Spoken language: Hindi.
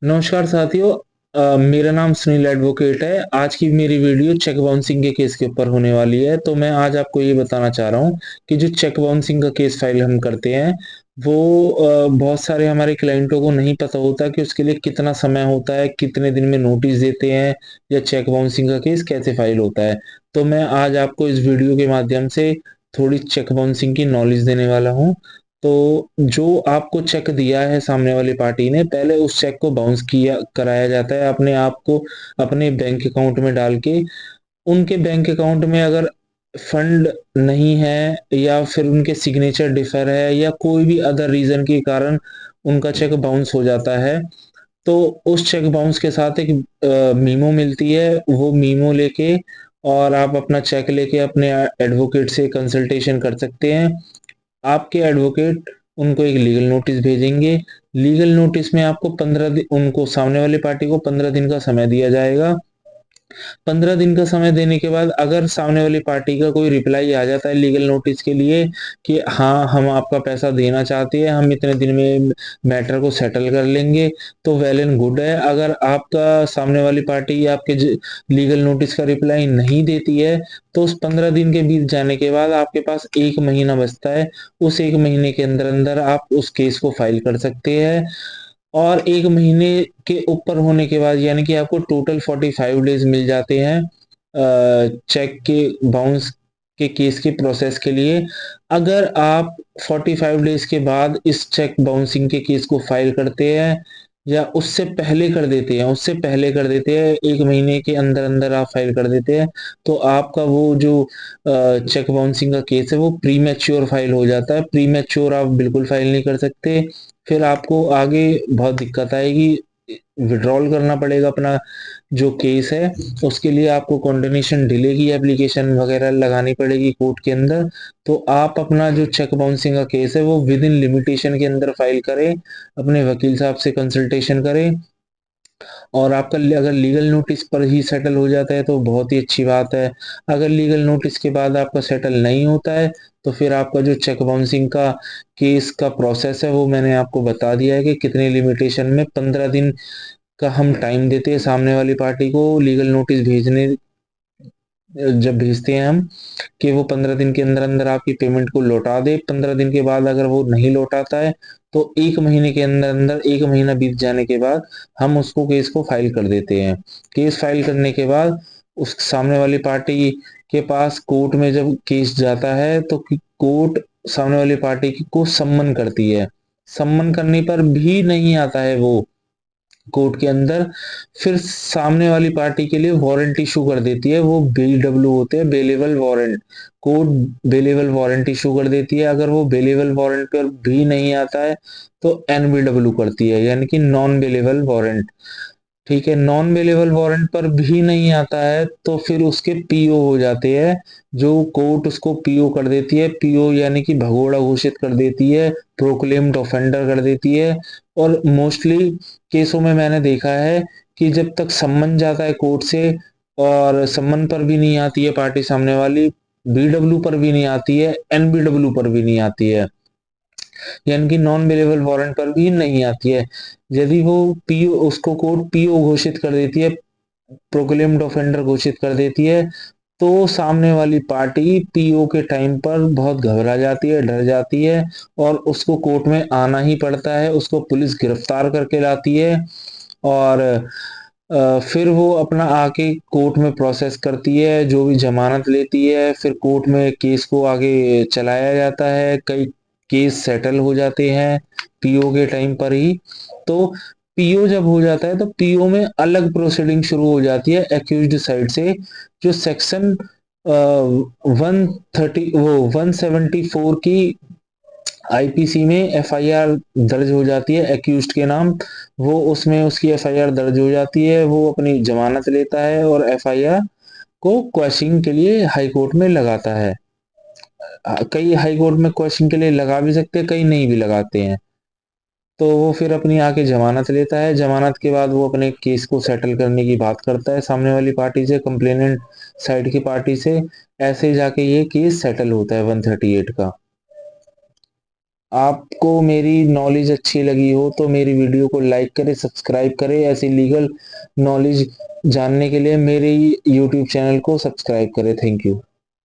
नमस्कार साथियों। मेरा नाम सुनील एडवोकेट है। आज की मेरी वीडियो चेक बाउंसिंग के केस के ऊपर होने वाली है। तो मैं आज आपको ये बताना चाह रहा हूँ कि जो चेक बाउंसिंग का केस फाइल हम करते हैं वो बहुत सारे हमारे क्लाइंटों को नहीं पता होता कि उसके लिए कितना समय होता है, कितने दिन में नोटिस देते हैं या चेक बाउंसिंग का केस कैसे फाइल होता है। तो मैं आज आपको इस वीडियो के माध्यम से थोड़ी चेक बाउंसिंग की नॉलेज देने वाला हूँ। तो जो आपको चेक दिया है सामने वाली पार्टी ने, पहले उस चेक को बाउंस किया कराया जाता है अपने आप को अपने बैंक अकाउंट में डाल के। उनके बैंक अकाउंट में अगर फंड नहीं है या फिर उनके सिग्नेचर डिफर है या कोई भी अदर रीजन के कारण उनका चेक बाउंस हो जाता है, तो उस चेक बाउंस के साथ एक मीमो मिलती है। वो मीमो लेके और आप अपना चेक लेके अपने एडवोकेट से कंसल्टेशन कर सकते हैं। आपके एडवोकेट उनको एक लीगल नोटिस भेजेंगे। लीगल नोटिस में आपको 15 दिन, उनको सामने वाली पार्टी को 15 दिन का समय दिया जाएगा। 15 दिन का समय देने के बाद अगर सामने वाली पार्टी का कोई रिप्लाई आ जाता है लीगल नोटिस के लिए कि हाँ, हम आपका पैसा देना चाहते हैं, हम इतने दिन में मैटर को सेटल कर लेंगे, तो वेल एंड गुड है। अगर आपका सामने वाली पार्टी आपके लीगल नोटिस का रिप्लाई नहीं देती है, तो उस 15 दिन के बीत जाने के बाद आपके पास 1 महीना बचता है। उस 1 महीने के अंदर अंदर आप उस केस को फाइल कर सकते हैं। और 1 महीने के ऊपर होने के बाद यानी कि आपको टोटल 45 डेज मिल जाते हैं चेक के बाउंस के केस के प्रोसेस के लिए। अगर आप 45 डेज के बाद इस चेक बाउंसिंग के केस को फाइल करते हैं या उससे पहले कर देते हैं 1 महीने के अंदर अंदर आप फाइल कर देते हैं, तो आपका वो जो चेक बाउंसिंग का केस है वो प्री मैच्योर फाइल हो जाता है। प्री मैच्योर आप बिल्कुल फाइल नहीं कर सकते, फिर आपको आगे बहुत दिक्कत आएगी। विड्रॉल करना पड़ेगा अपना जो केस है, उसके लिए आपको कंडोनेशन डिले की एप्लीकेशन वगैरह लगानी पड़ेगी कोर्ट के अंदर। तो आप अपना जो चेक बाउंसिंग का केस है वो विद इन लिमिटेशन के अंदर फाइल करें, अपने वकील साहब से कंसल्टेशन करें। और आपका अगर लीगल नोटिस पर ही सेटल हो जाता है तो बहुत ही अच्छी बात है। अगर लीगल नोटिस के बाद आपका सेटल नहीं होता है, तो फिर आपका जो चेक बाउंसिंग का केस का प्रोसेस है वो मैंने आपको बता दिया है कि कितने लिमिटेशन में 15 दिन का हम टाइम देते हैं सामने वाली पार्टी को लीगल नोटिस भेजने, जब भेजते हैं हम, कि वो 15 दिन के अंदर अंदर आपकी पेमेंट को लौटा दे। 15 दिन के बाद अगर वो नहीं लौटाता है, तो 1 महीने के अंदर अंदर 1 महीना बीत जाने के बाद हम उसको केस को फाइल कर देते हैं। केस फाइल करने के बाद उस सामने वाली पार्टी के पास कोर्ट में जब केस जाता है तो कोर्ट सामने वाली पार्टी को सम्मन करती है। सम्मन करने पर भी नहीं आता है वो कोर्ट के अंदर, फिर सामने वाली पार्टी के लिए वारंट इशू कर देती है। वो BW होते हैं, bailable warrant. Court bailable warrant issue कर देती है। अगर वो बेलेबल वारंट पर भी नहीं आता है तो NBW करती है, यानी कि नॉन बेलेबल वारंट। ठीक है, नॉन बेलेबल वारंट पर भी नहीं आता है तो फिर उसके PO हो जाते हैं, जो कोर्ट उसको PO कर देती है। PO यानी कि भगोड़ा घोषित कर देती है, प्रोक्लेम्ड ऑफेंडर कर देती है। और मोस्टली केसों में मैंने देखा है कि जब तक सम्मन जाता है कोर्ट से और सम्मन पर भी नहीं आती है पार्टी सामने वाली, BW पर भी नहीं आती है, NBW पर भी नहीं आती है, यानी कि नॉन बेलेबल वारंट पर भी नहीं आती है। यदि वो PO, उसको कोर्ट PO घोषित कर देती है, प्रोक्लेम्ड ऑफेंडर घोषित कर देती है, तो सामने वाली पार्टी PO के टाइम पर बहुत घबरा जाती है, डर जाती है और उसको कोर्ट में आना ही पड़ता है। उसको पुलिस गिरफ्तार करके लाती है और फिर वो अपना आके कोर्ट में प्रोसेस करती है, जो भी जमानत लेती है, फिर कोर्ट में केस को आगे चलाया जाता है। कई केस सेटल हो जाते हैं PO के टाइम पर ही। तो PO जब हो जाता है तो PO में अलग प्रोसीडिंग शुरू हो जाती है एक्यूज्ड साइड से, जो सेक्शन 130 वो 174 की IPC में FIR दर्ज हो जाती है एक्यूज्ड के नाम। वो उसमें उसकी FIR दर्ज हो जाती है, वो अपनी जमानत लेता है और FIR को क्वेश्चनिंग के लिए हाई कोर्ट में लगाता है। कई हाई कोर्ट में क्वेश्चन के लिए लगा भी सकते हैं, कई नहीं भी लगाते हैं। तो वो फिर अपनी आके जमानत लेता है। जमानत के बाद वो अपने केस को सेटल करने की बात करता है सामने वाली पार्टी से, कंप्लेनेंट साइड की पार्टी से। ऐसे जाके ये केस सेटल होता है 138 का। आपको मेरी नॉलेज अच्छी लगी हो तो मेरी वीडियो को लाइक करें, सब्सक्राइब करें। ऐसी लीगल नॉलेज जानने के लिए मेरे यूट्यूब चैनल को सब्सक्राइब करें। Thank you.